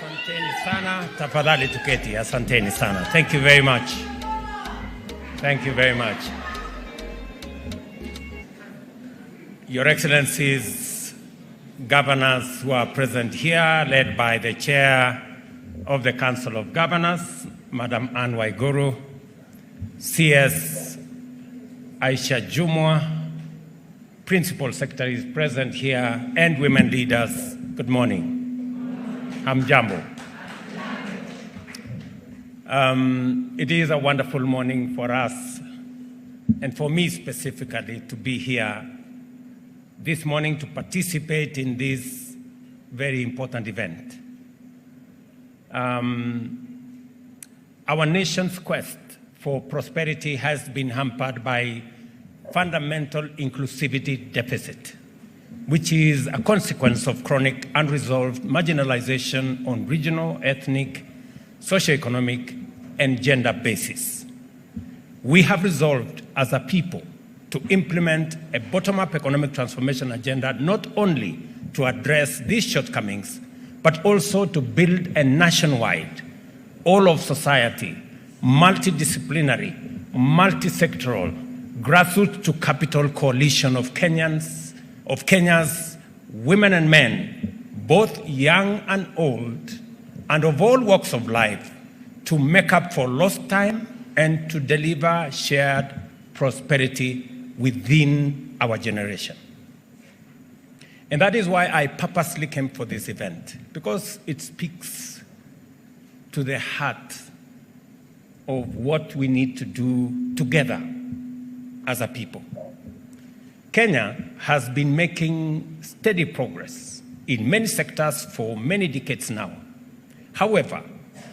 Asanteni sana, tafadhali tuketi. Asanteni sana. Thank you very much. Thank you very much. Your Excellencies, governors who are present here, led by the Chair of the Council of Governors, Madam Anne Waiguru, CS Aisha Jumwa, Principal Secretaries present here, and women leaders, good morning. Hamjambo. It is a wonderful morning for us, and for me specifically, to be here this morning to participate in this very important event. Our nation's quest for prosperity has been hampered by fundamental inclusivity deficit, which is a consequence of chronic unresolved marginalization on regional, ethnic, socioeconomic, and gender basis. We have resolved as a people to implement a bottom-up economic transformation agenda, not only to address these shortcomings, but also to build a nationwide, all-of-society, multidisciplinary, multi-sectoral, grassroots-to-capital coalition of Kenya's women and men, both young and old, and of all walks of life, to make up for lost time and to deliver shared prosperity within our generation. And that is why I purposely came for this event, because it speaks to the heart of what we need to do together as a people. Kenya has been making steady progress in many sectors for many decades now. However,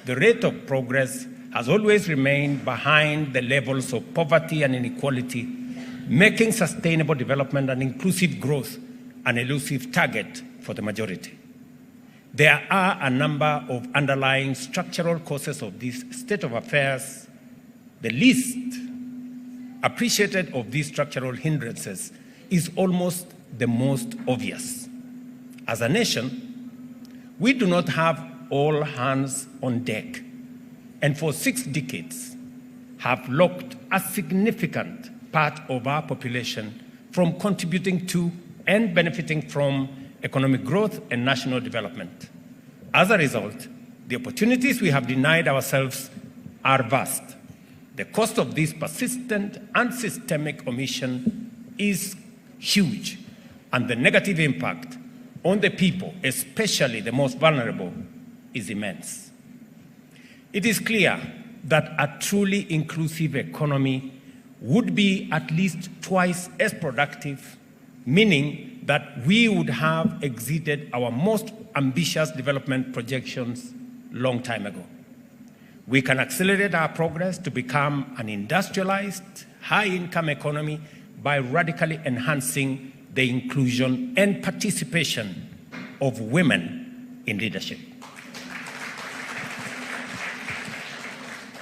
the rate of progress has always remained behind the levels of poverty and inequality, making sustainable development and inclusive growth an elusive target for the majority. There are a number of underlying structural causes of this state of affairs. The least appreciated of these structural hindrances is almost the most obvious. As a nation, we do not have all hands on deck, and for 6 decades have locked a significant part of our population from contributing to and benefiting from economic growth and national development. As a result, the opportunities we have denied ourselves are vast. The cost of this persistent and systemic omission is huge, and the negative impact on the people, especially the most vulnerable, is immense. It is clear that a truly inclusive economy would be at least twice as productive, meaning that we would have exceeded our most ambitious development projections long time ago. We can accelerate our progress to become an industrialized, high-income economy by radically enhancing the inclusion and participation of women in leadership.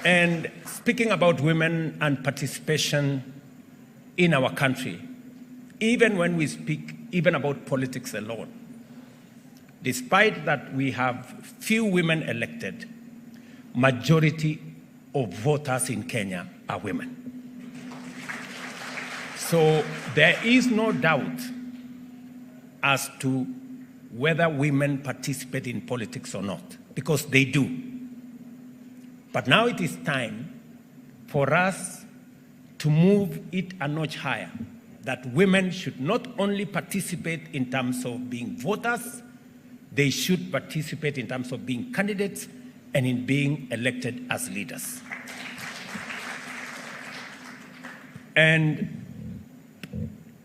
And speaking about women and participation in our country, even when we speak even about politics alone, despite that we have few women elected, majority of voters in Kenya are women. So there is no doubt as to whether women participate in politics or not, because they do. But now it is time for us to move it a notch higher, that women should not only participate in terms of being voters, they should participate in terms of being candidates and in being elected as leaders. And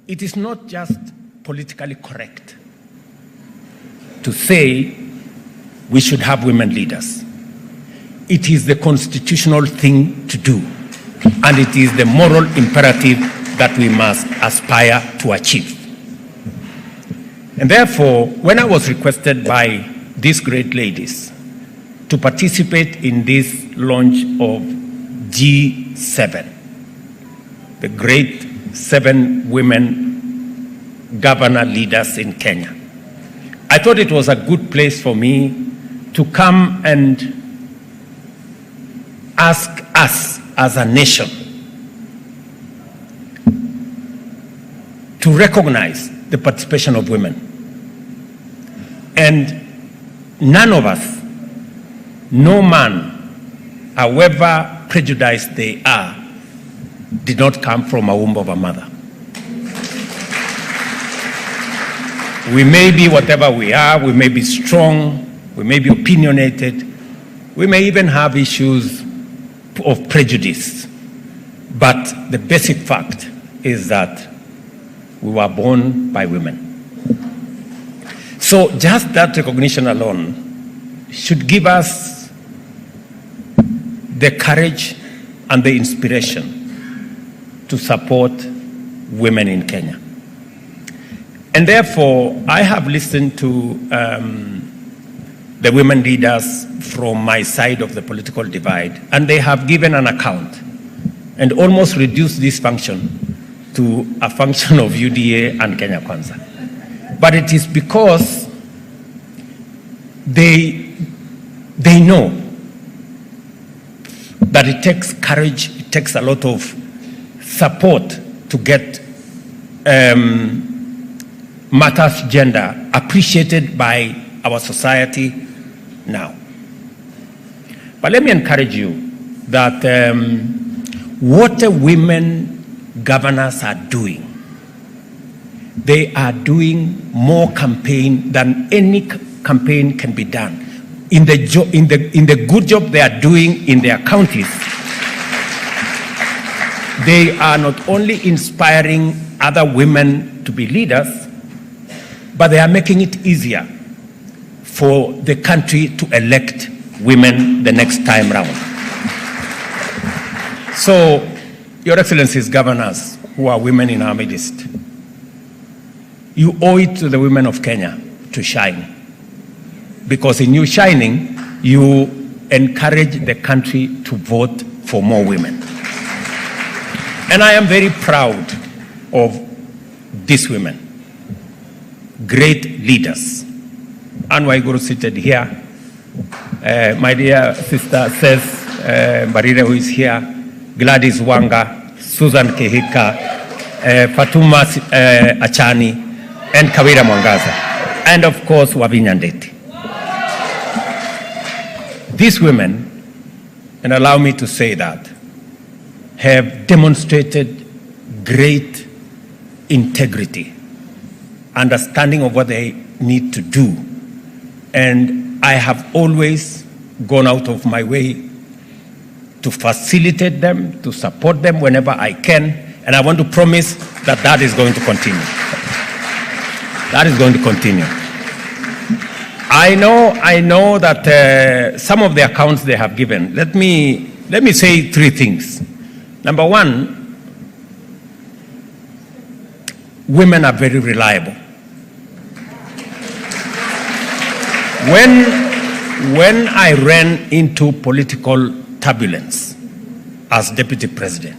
it is not just politically correct to say we should have women leaders. It is the constitutional thing to do, and it is the moral imperative that we must aspire to achieve. And therefore, when I was requested by these great ladies to participate in this launch of G7, the great 7 women governor leaders in Kenya, I thought it was a good place for me to come and ask us as a nation to recognize the participation of women. And none of us, no man, however prejudiced they are, did not come from a womb of a mother. We may be whatever we are, we may be strong, we may be opinionated, we may even have issues of prejudice, but the basic fact is that we were born by women. So just that recognition alone should give us the courage and the inspiration to support women in Kenya. And therefore, I have listened to the women leaders from my side of the political divide, and they have given an account and almost reduced this function to a function of UDA and Kenya Kwanza. But it is because they know that it takes courage, it takes a lot of support to get matters gender appreciated by our society now. But let me encourage you that what the women governors are doing, they are doing more campaign than any campaign can be done. In the good job they are doing in their counties, they are not only inspiring other women to be leaders, but they are making it easier for the country to elect women the next time round. So, Your Excellencies, governors who are women in our midst, you owe it to the women of Kenya to shine. Because in you shining, you encourage the country to vote for more women. And I am very proud of these women, great leaders. Anne Waiguru seated here. My dear sister says, Barire, who is here, Gladys Wanga, Susan Kehika, Fatuma Achani, and Kawira Mwangaza, and of course, Wavinya Ndeti. These women, and allow me to say that, have demonstrated great integrity, understanding of what they need to do. And I have always gone out of my way to facilitate them, to support them whenever I can. And I want to promise that that is going to continue. That is going to continue. I know that some of the accounts they have given, let me say three things. Number one, women are very reliable. When I ran into political turbulence as deputy president,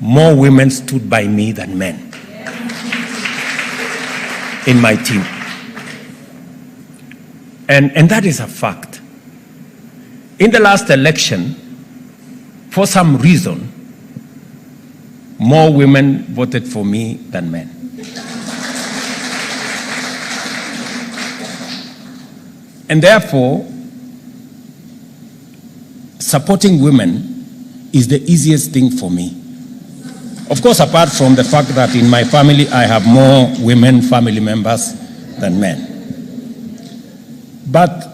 more women stood by me than men in my team. And that is a fact. In the last election, for some reason, more women voted for me than men. And therefore, supporting women is the easiest thing for me. Of course, apart from the fact that in my family, I have more women family members than men. But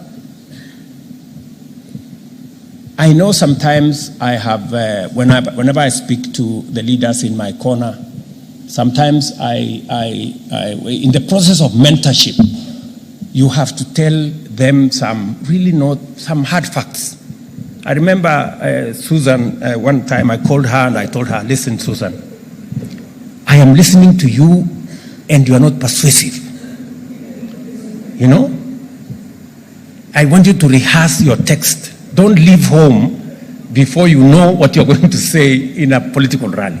I know sometimes I have, whenever I speak to the leaders in my corner, sometimes in the process of mentorship, you have to tell them some hard facts. I remember Susan, one time I called her and I told her, listen, Susan, I am listening to you and you are not persuasive. You know? I want you to rehearse your text. Don't leave home before you know what you're going to say in a political rally.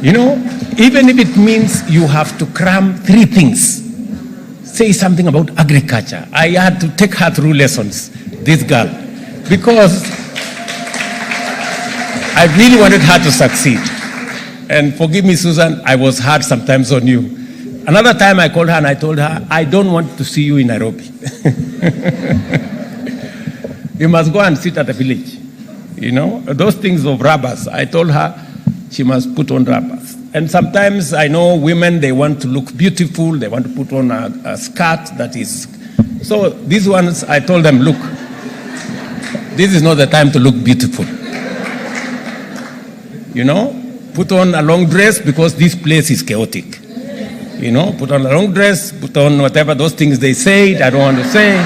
You know, even if it means you have to cram 3 things, say something about agriculture. I had to take her through lessons, this girl, because I really wanted her to succeed. And forgive me, Susan, I was hard sometimes on you. Another time I called her and I told her, I don't want to see you in Nairobi. You must go and sit at the village. You know, those things of rubbers. I told her she must put on rubbers. And sometimes I know women, they want to look beautiful. They want to put on a skirt that is... So these ones, I told them, look, this is not the time to look beautiful. You know, put on a long dress because this place is chaotic. You know, put on a long dress, put on whatever those things they say, I don't want to say.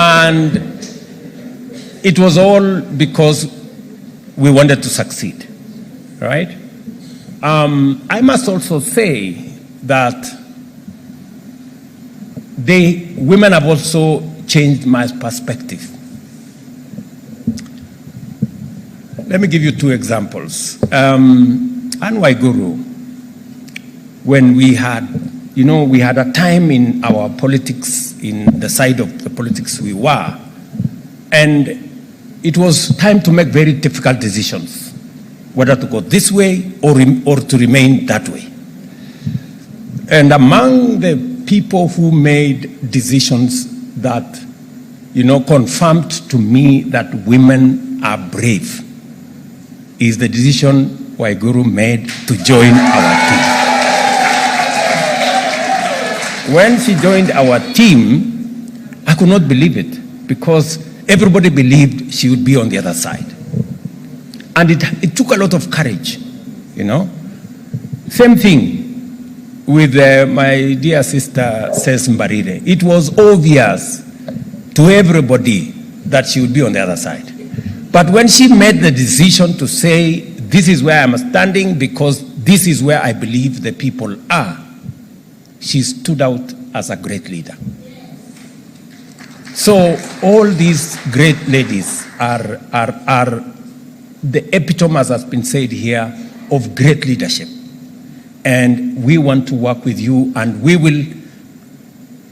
And it was all because we wanted to succeed, right? I must also say that women have also changed my perspective. Let me give you two examples. Anne Waiguru, when we had a time in our politics, in the side of the politics we were, and it was time to make very difficult decisions, whether to go this way or to remain that way. And among the people who made decisions that, confirmed to me that women are brave, is the decision Waiguru made to join our team. When she joined our team, I could not believe it because everybody believed she would be on the other side. And it took a lot of courage, Same thing with my dear sister, Ses Mbarire. It was obvious to everybody that she would be on the other side. But when she made the decision to say, this is where I'm standing because this is where I believe the people are, she stood out as a great leader. So all these great ladies are the epitome, as has been said here, of great leadership. And we want to work with you, and we will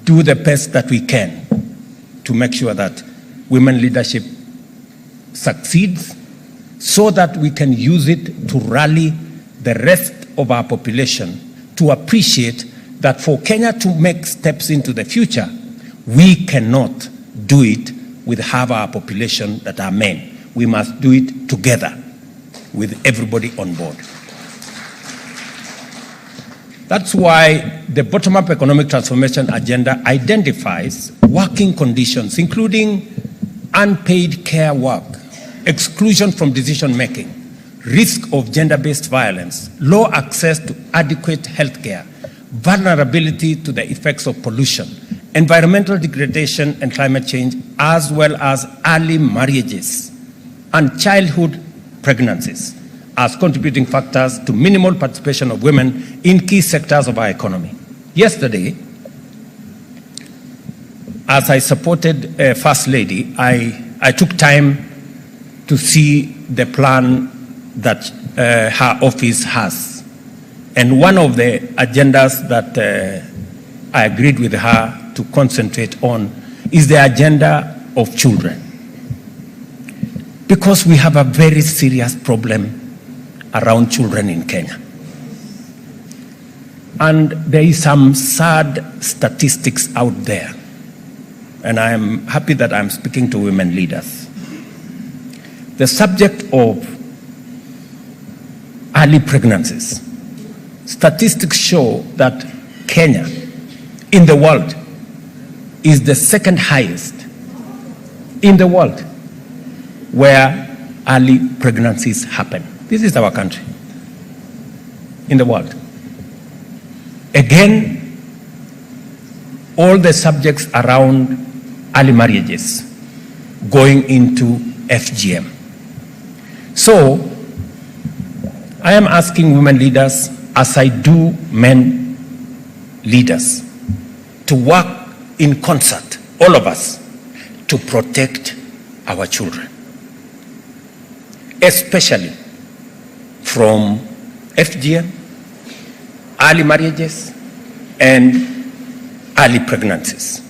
do the best that we can to make sure that women leadership succeeds so that we can use it to rally the rest of our population to appreciate that for Kenya to make steps into the future, we cannot do it with half our population that are men. We must do it together with everybody on board. That's why the bottom-up economic transformation agenda identifies working conditions, including unpaid care work, exclusion from decision-making, risk of gender-based violence, low access to adequate health care, vulnerability to the effects of pollution, environmental degradation and climate change, as well as early marriages and childhood pregnancies as contributing factors to minimal participation of women in key sectors of our economy. Yesterday, as I supported First Lady, I took time to see the plan that her office has. And one of the agendas that I agreed with her to concentrate on is the agenda of children. Because we have a very serious problem around children in Kenya. And there is some sad statistics out there. And I am happy that I'm speaking to women leaders. The subject of early pregnancies. Statistics show that Kenya, in the world, is the second highest in the world where early pregnancies happen. This is our country in the world. Again, all the subjects around early marriages going into FGM. So, I am asking women leaders, as I do men leaders, to work in concert, all of us, to protect our children, especially from FGM, early marriages and early pregnancies,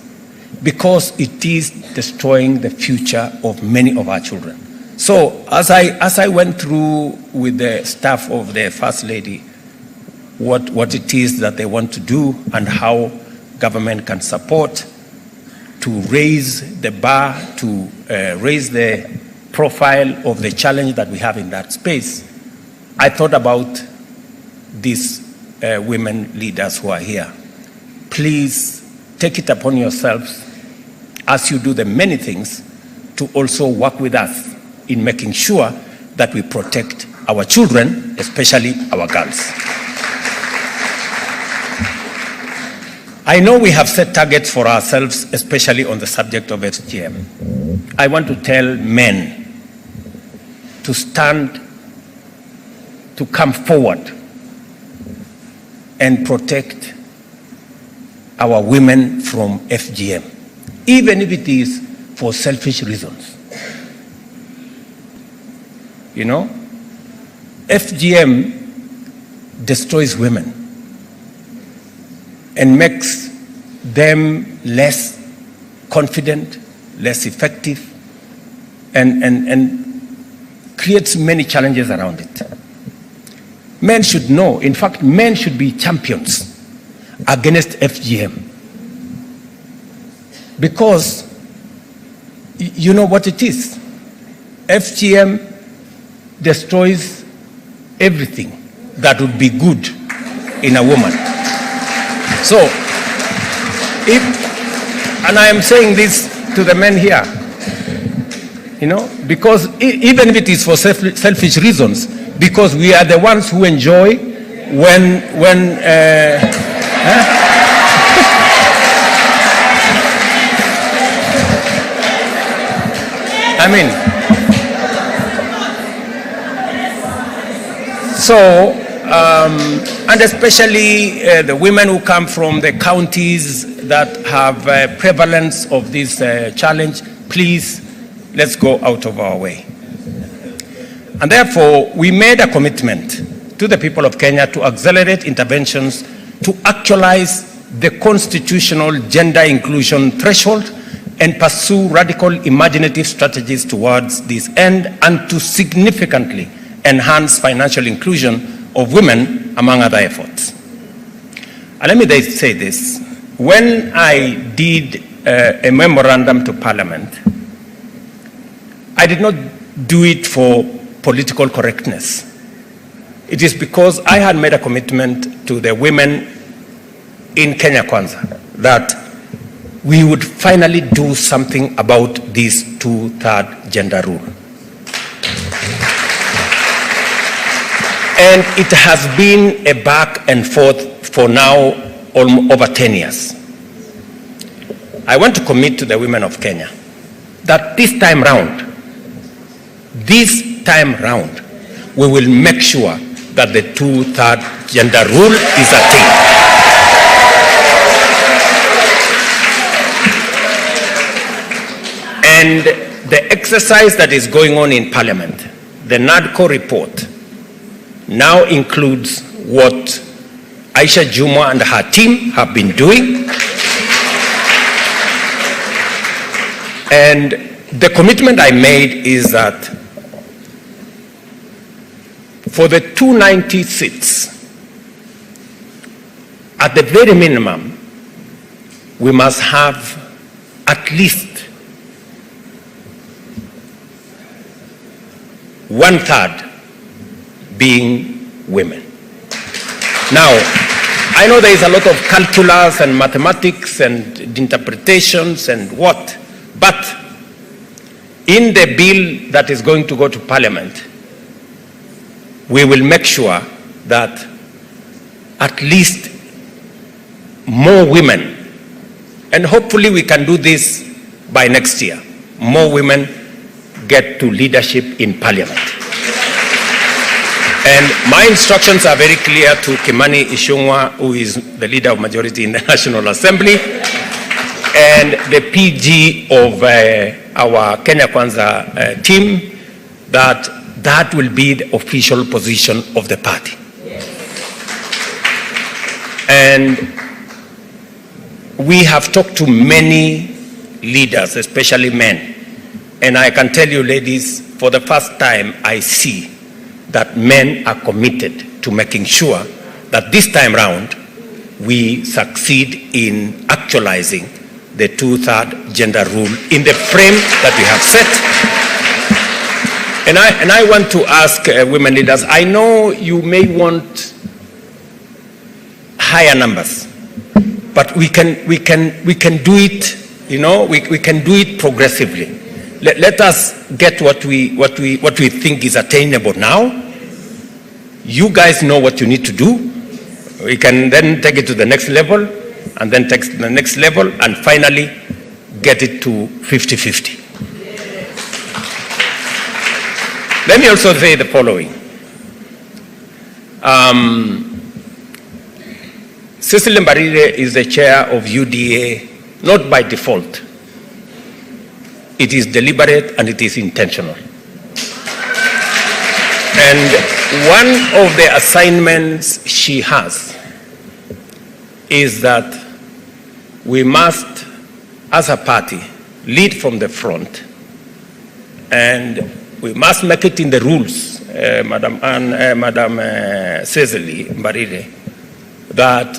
because it is destroying the future of many of our children. So as I went through with the staff of the First Lady what it is that they want to do and how government can support to raise the bar, to raise the profile of the challenge that we have in that space, I thought about these women leaders who are here. Please take it upon yourselves, as you do the many things, to also work with us in making sure that we protect our children, especially our girls. I know we have set targets for ourselves, especially on the subject of FGM. I want to tell men to stand, to come forward and protect our women from FGM, even if it is for selfish reasons. You know, FGM destroys women and makes them less confident, less effective, and creates many challenges around it. Men should know, in fact, men should be champions against FGM. Because you know what it is. FGM destroys everything that would be good in a woman. So, and I am saying this to the men here, you know, because even if it is for selfish reasons, because we are the ones who enjoy when I mean, so, and especially the women who come from the counties that have prevalence of this challenge, please, let's go out of our way. And therefore, we made a commitment to the people of Kenya to accelerate interventions to actualize the constitutional gender inclusion threshold and pursue radical imaginative strategies towards this end, and to significantly enhance financial inclusion of women, among other efforts. And let me say this. When I did a memorandum to Parliament, I did not do it for political correctness. It is because I had made a commitment to the women in Kenya Kwanza that we would finally do something about this 2/3 gender rule. And it has been a back and forth for now over 10 years. I want to commit to the women of Kenya that this time round, we will make sure that the 2/3 gender rule is attained. And the exercise that is going on in Parliament, the NADCO report, now includes what Aisha Juma and her team have been doing. And the commitment I made is that for the 290 seats, at the very minimum, we must have at least 1/3 being women. Now, I know there is a lot of calculus and mathematics and interpretations and what, but in the bill that is going to go to Parliament, we will make sure that at least more women, and hopefully we can do this by next year, more women get to leadership in Parliament. And my instructions are very clear to Kimani Ichung'wah, who is the leader of majority in the National Assembly, and the PG of our Kenya Kwanza team, that will be the official position of the party. And we have talked to many leaders, especially men. And I can tell you, ladies, for the first time, I see that men are committed to making sure that this time round, we succeed in actualizing the 2/3 gender rule in the frame that we have set. And I want to ask women leaders, I know you may want higher numbers, but we can do it, you know, we can do it progressively. Let us get what we think is attainable now. You guys know what you need to do. We can then take it to the next level, and then take it to the next level, and finally get it to 50-50. Let me also say the following. Cecily Mbarire is the chair of UDA, not by default. It is deliberate and it is intentional. And one of the assignments she has is that we must, as a party, lead from the front, and we must make it in the rules, Madam Cecily Mbarire, that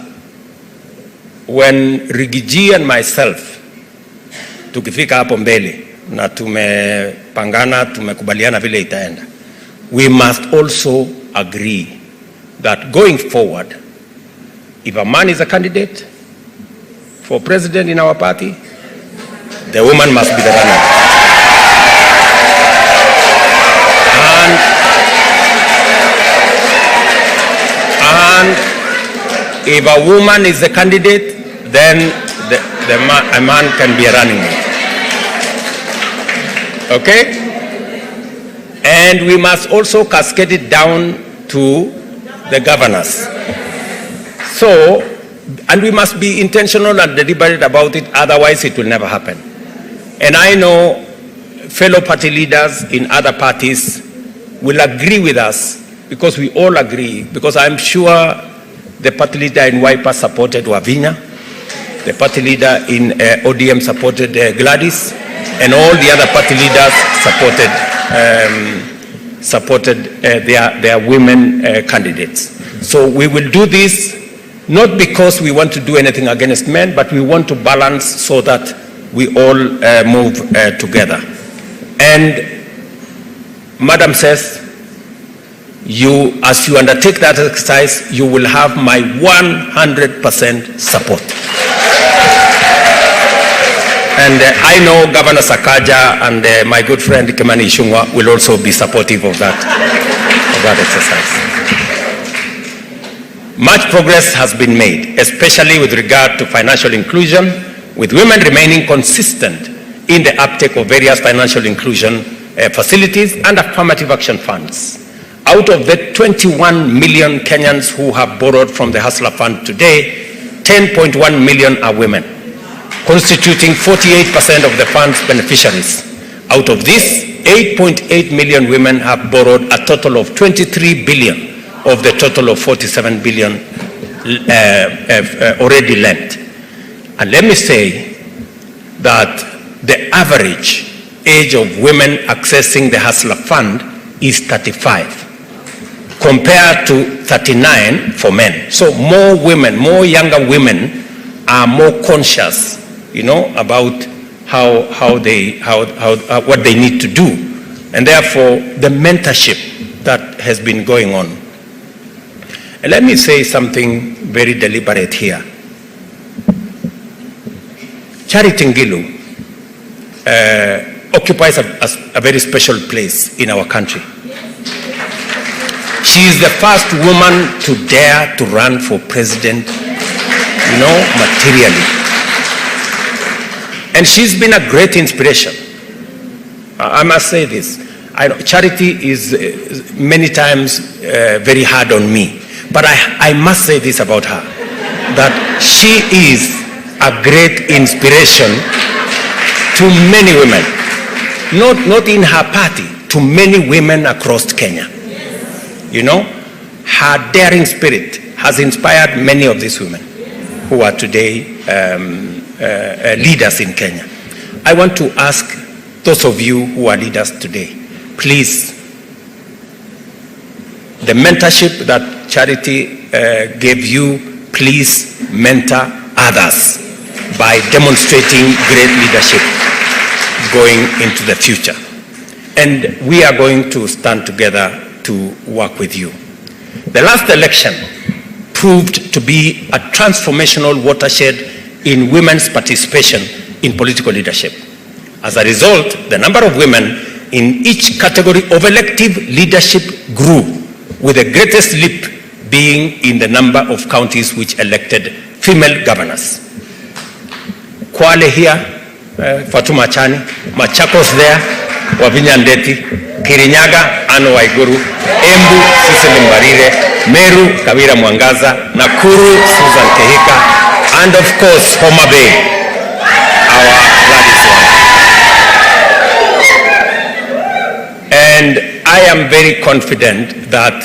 when Rigiji and myself tukifika hapo mbele na tumepangana, tumekubaliana vile itaenda, we must also agree that going forward, if a man is a candidate for president in our party, the woman must be the runner. And if a woman is the candidate, then a man can be a running mate. Okay? And we must also cascade it down to the governors. So, and we must be intentional and deliberate about it, otherwise it will never happen. And I know fellow party leaders in other parties will agree with us, because we all agree, because I'm sure the party leader in Wiper supported Wavinya, the party leader in ODM supported Gladys, and all the other party leaders supported their women candidates. So we will do this not because we want to do anything against men, but we want to balance so that we all move together. And Madam says, as you undertake that exercise, you will have my 100% support. And I know Governor Sakaja and my good friend Kimani Ichung'wah will also be supportive of that exercise. Much progress has been made, especially with regard to financial inclusion, with women remaining consistent in the uptake of various financial inclusion facilities and affirmative action funds. Out of the 21 million Kenyans who have borrowed from the Hustler Fund today, 10.1 million are women, constituting 48% of the fund's beneficiaries. Out of this, 8.8 million women have borrowed a total of 23 billion of the total of 47 billion already lent. And let me say that the average age of women accessing the Hustler Fund is 35, compared to 39 for men. So more women, more younger women are more conscious, you know, about what they need to do. And therefore, the mentorship that has been going on. And let me say something very deliberate here. Charity Ngilu occupies a very special place in our country. She is the first woman to dare to run for president, you know, materially. And she's been a great inspiration. I must say this. Charity is many times very hard on me. But I must say this about her, that she is a great inspiration to many women. Not in her party, to many women across Kenya. You know, her daring spirit has inspired many of these women. who are today leaders in Kenya. I want to ask those of you who are leaders today, please, the mentorship that Charity gave you, please mentor others by demonstrating great leadership going into the future. And we are going to stand together to work with you. The last election proved to be a transformational watershed in women's participation in political leadership. As a result, the number of women in each category of elective leadership grew, with the greatest leap being in the number of counties which elected female governors. Kwale here, Fatuma Chani, Machakos there, Wavinya Ndeti, Kirinyaga, Ano Waiguru, Embu, Cecily Mbarire, Meru, Kawira Mwangaza, Nakuru, Susan Kehika, and of course, Homa Bay, our Gladys Wanga. And I am very confident that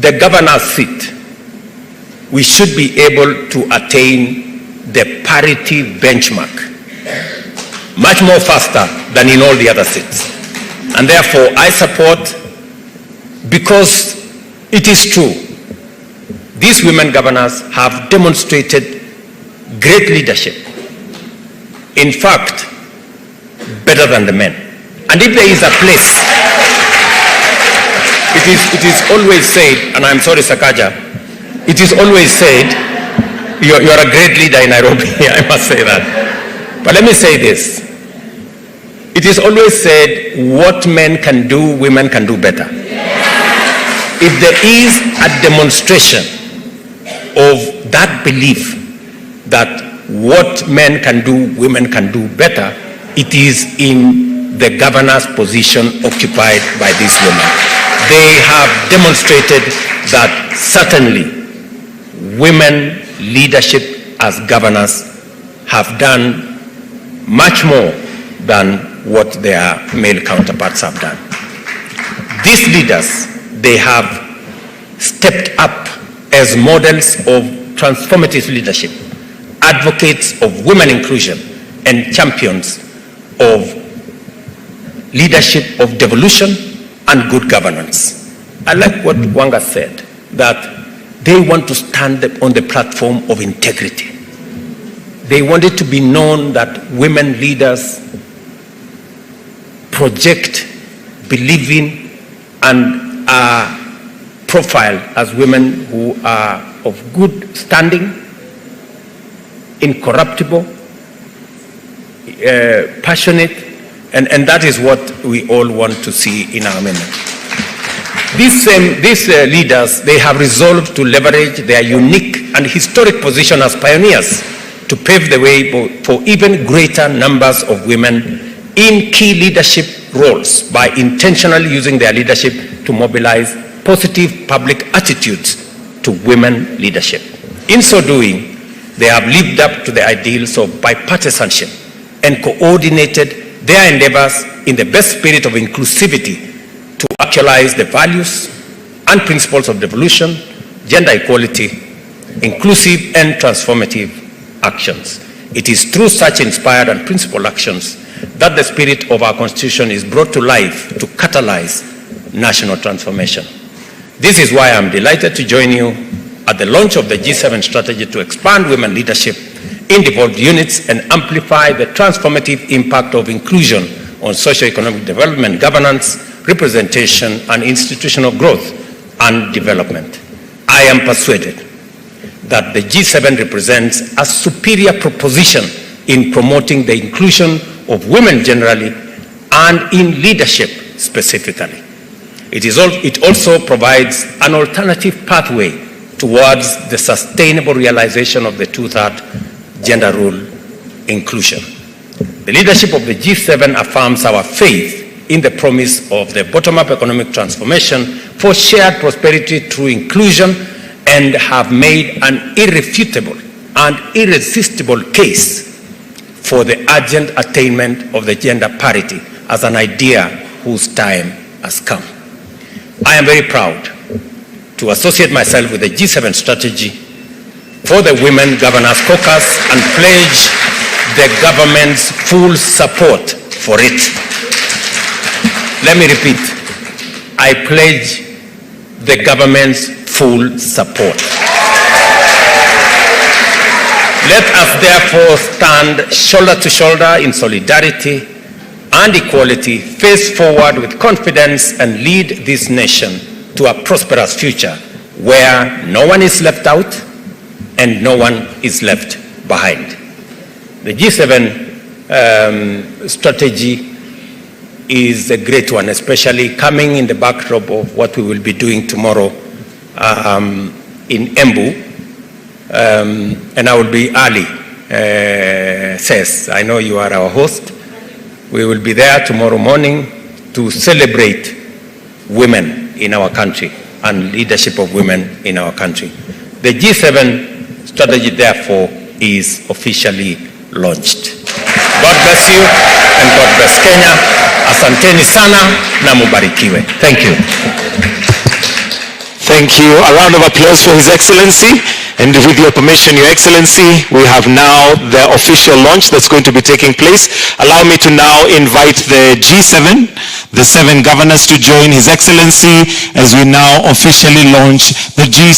the governor's seat, we should be able to attain the parity benchmark much more faster than in all the other seats. And therefore, I support, because it is true, these women governors have demonstrated great leadership. In fact, better than the men. And if there is a place, it is always said, and I'm sorry, Sakaja, it is always said, you're a great leader in Nairobi, I must say that. But let me say this. It is always said, what men can do, women can do better. If there is a demonstration of that belief that what men can do, women can do better, it is in the governor's position occupied by these women. They have demonstrated that certainly women leadership as governors have done much more than what their male counterparts have done. These leaders, they have stepped up as models of transformative leadership, advocates of women inclusion, and champions of leadership of devolution and good governance. I like what Wanga said, that they want to stand on the platform of integrity. They want it to be known that women leaders project, believe in, and are profiled as women who are of good standing, incorruptible, passionate, and that is what we all want to see in our men. These leaders, they have resolved to leverage their unique and historic position as pioneers to pave the way for even greater numbers of women in key leadership roles by intentionally using their leadership to mobilize positive public attitudes to women leadership. In so doing, they have lived up to the ideals of bipartisanship and coordinated their endeavors in the best spirit of inclusivity to actualize the values and principles of devolution, gender equality, inclusive and transformative actions. It is through such inspired and principled actions that the spirit of our Constitution is brought to life to catalyze national transformation. This is why I'm delighted to join you at the launch of the G7 strategy to expand women leadership in devolved units and amplify the transformative impact of inclusion on socio-economic development, governance, representation, and institutional growth and development. I am persuaded that the G7 represents a superior proposition in promoting the inclusion of women generally and in leadership specifically. It also provides an alternative pathway towards the sustainable realization of the two-thirds gender rule inclusion. The leadership of the G7 affirms our faith in the promise of the bottom-up economic transformation for shared prosperity through inclusion and have made an irrefutable and irresistible case for the urgent attainment of the gender parity as an idea whose time has come. I am very proud to associate myself with the G7 strategy for the Women Governors Caucus and pledge the government's full support for it. Let me repeat. I pledge the government's full support. Let us therefore stand shoulder to shoulder in solidarity and equality, face forward with confidence and lead this nation to a prosperous future where no one is left out and no one is left behind. The G7 strategy is a great one, especially coming in the backdrop of what we will be doing tomorrow in Embu. And I will be early, says. I know you are our host. We will be there tomorrow morning to celebrate women in our country and leadership of women in our country. The G7 strategy, therefore, is officially launched. God bless you and God bless Kenya. Asanteni sana na mubarikiwe. Thank you. Thank you. A round of applause for His Excellency. And with your permission, Your Excellency, we have now the official launch that's going to be taking place. Allow me to now invite the G7, the 7 governors, to join His Excellency as we now officially launch the G7.